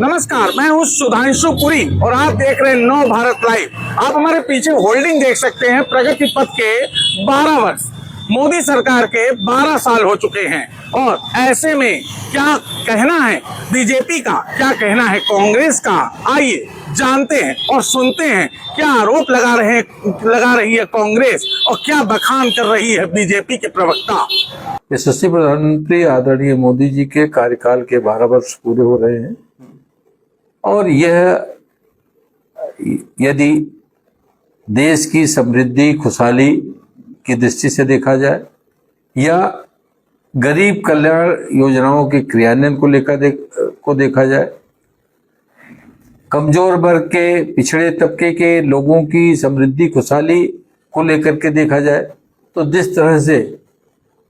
नमस्कार, मैं हूं सुधांशु पुरी और आप देख रहे हैं नव भारत लाइव। आप हमारे पीछे होल्डिंग देख सकते हैं। प्रगति पथ के 12 वर्ष, मोदी सरकार के 12 साल हो चुके हैं और ऐसे में क्या कहना है बीजेपी का, क्या कहना है कांग्रेस का, आइए जानते हैं और सुनते हैं क्या आरोप लगा रही है कांग्रेस और क्या बखान कर रही है बीजेपी के प्रवक्ता। यशस्वी प्रधानमंत्री आदरणीय मोदी जी के कार्यकाल के 12 वर्ष पूरे हो रहे हैं और यह यदि देश की समृद्धि खुशहाली की दृष्टि से देखा जाए या गरीब कल्याण योजनाओं के क्रियान्वयन को लेकर देखा जाए, कमजोर वर्ग के पिछड़े तबके के लोगों की समृद्धि खुशहाली को लेकर के देखा जाए, तो जिस तरह से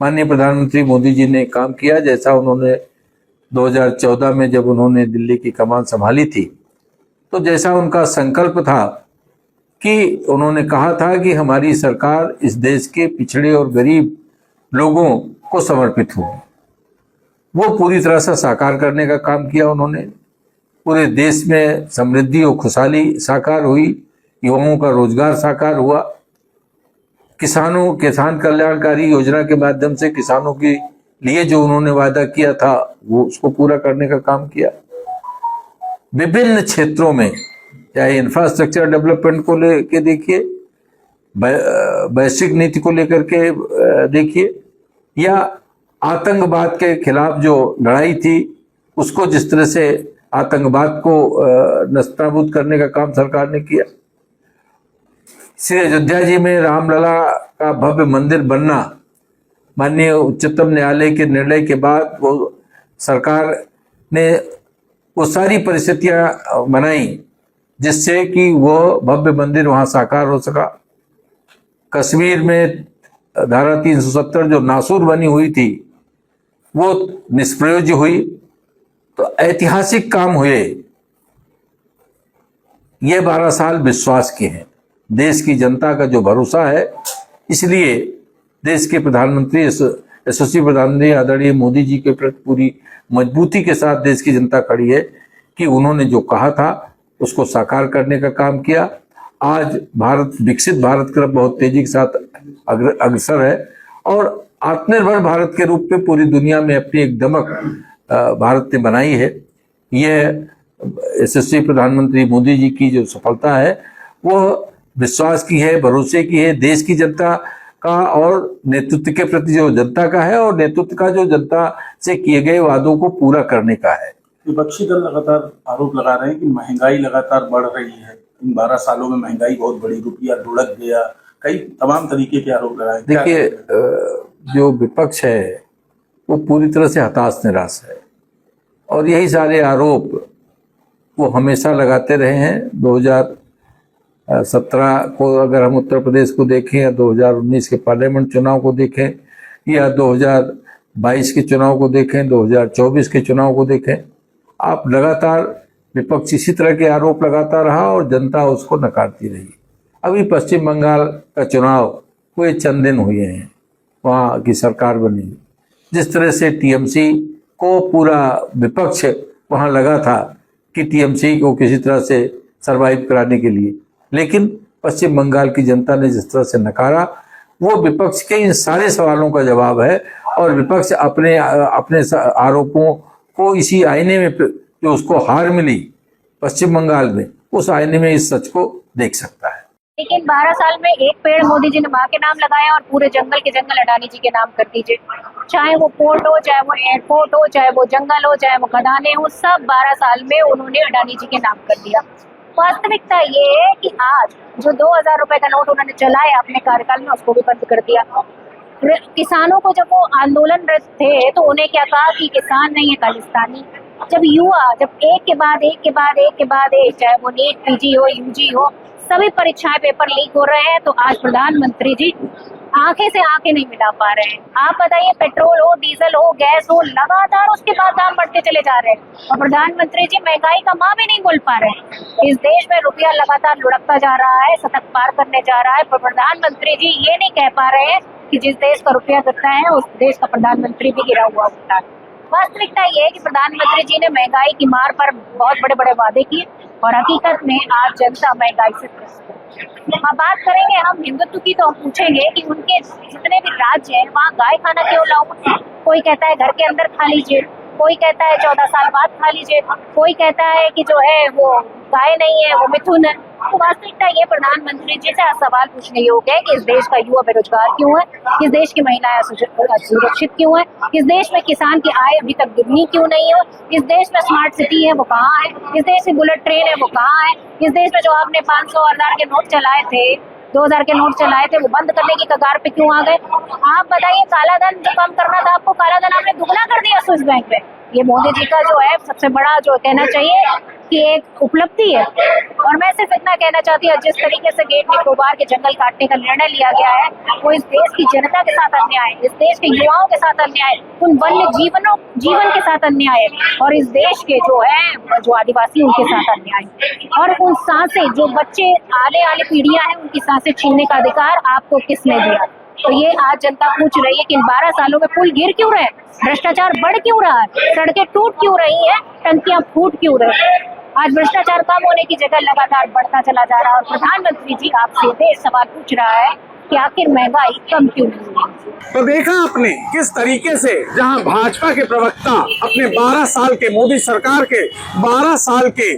माननीय प्रधानमंत्री मोदी जी ने काम किया, जैसा उन्होंने 2014 में जब उन्होंने दिल्ली की कमान संभाली थी, तो जैसा उनका संकल्प था कि उन्होंने कहा था कि हमारी सरकार इस देश के पिछड़े और गरीब लोगों को समर्पित होगी, वो पूरी तरह से साकार करने का काम किया उन्होंने। पूरे देश में समृद्धि और खुशहाली साकार हुई, युवाओं का रोजगार साकार हुआ, किसान कल्याणकारी योजना के माध्यम से किसानों के लिए जो उन्होंने वादा किया था वो उसको पूरा करने का काम किया। विभिन्न क्षेत्रों में, चाहे इंफ्रास्ट्रक्चर डेवलपमेंट को लेके देखिए, वैश्विक नीति को लेकर के देखिए, या आतंकवाद के खिलाफ जो लड़ाई थी उसको जिस तरह से आतंकवाद को नस्तानाबूद करने का काम सरकार ने किया। श्री अयोध्या जी में रामलला का भव्य मंदिर बनना, माननीय उच्चतम न्यायालय के निर्णय के बाद वो सरकार ने वो सारी परिस्थितियां बनाई जिससे कि वो भव्य मंदिर वहां साकार हो सका। कश्मीर में धारा 370 जो नासूर बनी हुई थी वो निष्प्रयोज्य हुई। तो ऐतिहासिक काम हुए। ये 12 साल विश्वास के हैं, देश की जनता का जो भरोसा है, इसलिए देश के प्रधानमंत्री यशस्वी प्रधानमंत्री आदरणीय मोदी जी के प्रति पूरी मजबूती के साथ देश की जनता खड़ी है कि उन्होंने जो कहा था उसको साकार करने का काम किया। आज भारत विकसित भारत की तरफ बहुत तेजी के साथ अग्रसर है और आत्मनिर्भर भारत के रूप में पूरी दुनिया में अपनी एक दमक भारत ने बनाई है। यह यशस्वी प्रधानमंत्री मोदी जी की जो सफलता है वो विश्वास की है, भरोसे की है, देश की जनता का और नेतृत्व के प्रति जो जनता का है और नेतृत्व का जो जनता से किए गए वादों को पूरा करने का है। विपक्षी दल लगातार आरोप लगा रहे हैं कि महंगाई लगातार बढ़ रही है, इन 12 सालों में महंगाई बहुत बड़ी, रुपया लुढ़क गया, कई तमाम तरीके के आरोप लगाए। देखिए, जो विपक्ष है वो पूरी तरह से हताश निराश है और यही सारे आरोप वो हमेशा लगाते रहे हैं। 2017 को अगर हम उत्तर प्रदेश को देखें या 2019 के पार्लियामेंट चुनाव को देखें या 2022 के चुनाव को देखें, 2024 के चुनाव को देखें, आप लगातार विपक्ष इसी तरह के आरोप लगाता रहा और जनता उसको नकारती रही। अभी पश्चिम बंगाल का चुनाव हुए चंद दिन हुए हैं, वहाँ की सरकार बनी। जिस तरह से टीएमसी को पूरा विपक्ष वहाँ लगा था कि टीएमसी को किसी तरह से सरवाइव कराने के लिए, लेकिन पश्चिम बंगाल की जनता ने जिस तरह से नकारा, वो विपक्ष के इन सारे सवालों का जवाब है और विपक्ष अपने आरोपों को इसी आईने में जो उसको हार मिली पश्चिम बंगाल में, उस आईने में इस सच को देख सकता है। लेकिन 12 साल में एक पेड़ मोदी जी ने माँ के नाम लगाया और पूरे जंगल के जंगल अडानी जी के नाम कर दीजिए। चाहे वो पोर्ट हो, चाहे वो एयरपोर्ट हो, चाहे वो जंगल हो, चाहे वो खदानें हो, सब 12 साल में उन्होंने अडानी जी के नाम कर दिया। वास्तविकता ये है कि आज जो 2000 रुपए का नोट उन्होंने चलाया अपने कार्यकाल में, उसको भी बंद कर दिया। किसानों को जब वो आंदोलनरत थे तो उन्हें क्या कहा कि किसान नहीं है खालिस्तानी। जब युवा एक के बाद एक के बाद एक के बाद एक, चाहे वो नीट, पीजी हो, यूजी हो, सभी परीक्षाएं पेपर लीक हो रहे हैं, तो आज प्रधानमंत्री जी आंखें से आंखें नहीं मिला पा रहे हैं। आप बताइए, पेट्रोल हो, डीजल हो, गैस हो, लगातार उसके बाद दाम बढ़ते चले जा रहे हैं और प्रधानमंत्री जी महंगाई का माँ भी नहीं बोल पा रहे हैं। इस देश में रुपया लगातार लुढ़कता जा रहा है, शतक पार करने जा रहा है, पर प्रधानमंत्री जी ये नहीं कह पा रहे हैं कि जिस देश का रुपया गिरता है उस देश का प्रधानमंत्री भी गिरा हुआ होता है। वास्तविकता ये है कि प्रधानमंत्री जी ने महंगाई की मार पर बहुत बड़े बड़े वादे किए और हकीकत में आज जनता महंगाई से त्रस्त है। अब बात करेंगे हम हिंदुत्व की, तो हम पूछेंगे कि उनके जितने भी राज्य हैं वहाँ गाय खाना क्यों लाओ। कोई कहता है घर के अंदर खा लीजिए, कोई कहता है 14 साल बाद खा लीजिए, कोई कहता है कि जो है वो गाय नहीं है वो मिथुन है। तो वास्तविकता ये प्रधानमंत्री जी से आज सवाल पूछने योग्य है कि इस देश का युवा बेरोजगार क्यों है, इस देश की महिलाएं सुरक्षित क्यों है, इस देश में किसान की आय अभी तक दुगनी क्यों नहीं हो, इस देश में स्मार्ट सिटी है वो कहाँ है, इस देश में बुलेट ट्रेन है वो कहाँ है, इस देश में जो आपने 500 1000 के नोट चलाए थे, 2000 के नोट चलाए थे, वो बंद करने की कगार पे क्यों आ गए। आप बताइए, काला धन जो कम करना था आपको, काला धन आपने दुगना कर दिया स्विस बैंक में। ये मोदी जी का जो है सबसे बड़ा जो कहना चाहिए कि एक उपलब्धि है। और मैं सिर्फ इतना कहना चाहती हूँ, जिस तरीके से ग्रेट निकोबार के जंगल काटने का निर्णय लिया गया है वो इस देश की जनता के साथ अन्याय है, इस देश के युवाओं के साथ अन्याय, उन वन्य जीवन के साथ अन्याय है, और इस देश के जो है जो आदिवासी उनके साथ अन्याय है। और उन सांसें जो बच्चे आने वाली पीढ़ियां हैं उनकी सांसें छीनने का अधिकार आपको किसने दिया। तो ये आज जनता पूछ रही है कि इन 12 सालों में पुल गिर क्यों रहे, भ्रष्टाचार बढ़ क्यों रहा है, सड़कें टूट क्यों रही हैं, टंकियां फूट क्यों रही हैं। आज भ्रष्टाचार कम होने की जगह लगातार बढ़ता चला जा रहा है। और प्रधानमंत्री जी आपसे ये सवाल पूछ रहा है कि आखिर महंगाई कम क्यों नहीं है। तो देखा आपने किस तरीके से जहां भाजपा के प्रवक्ता अपने 12 साल के मोदी सरकार के 12 साल के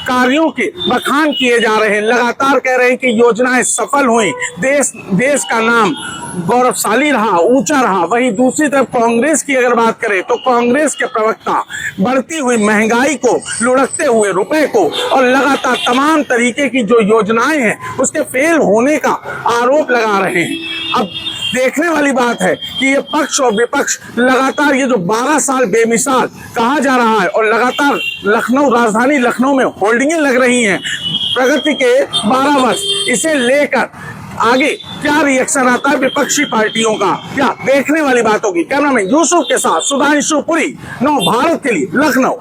कार्यों के बखान किए जा रहे हैं, लगातार कह रहे हैं कि योजनाएं सफल हुई, देश का नाम गौरवशाली रहा, ऊंचा रहा। वहीं दूसरी तरफ कांग्रेस की अगर बात करें तो कांग्रेस के प्रवक्ता बढ़ती हुई महंगाई को, लुढ़कते हुए रुपए को और लगातार तमाम तरीके की जो योजनाएं हैं उसके फेल होने का आरोप लगा रहे हैं। अब देखने वाली बात है कि ये पक्ष और विपक्ष लगातार ये जो 12 साल बेमिसाल कहा जा रहा है और लगातार राजधानी लखनऊ में होर्डिंगें लग रही हैं प्रगति के 12 वर्ष, इसे लेकर आगे क्या रिएक्शन आता है विपक्षी पार्टियों का, क्या देखने वाली बात होगी। कैमरामैन यूसुफ के साथ सुधांशु पुरी, नव भारत के लिए लखनऊ।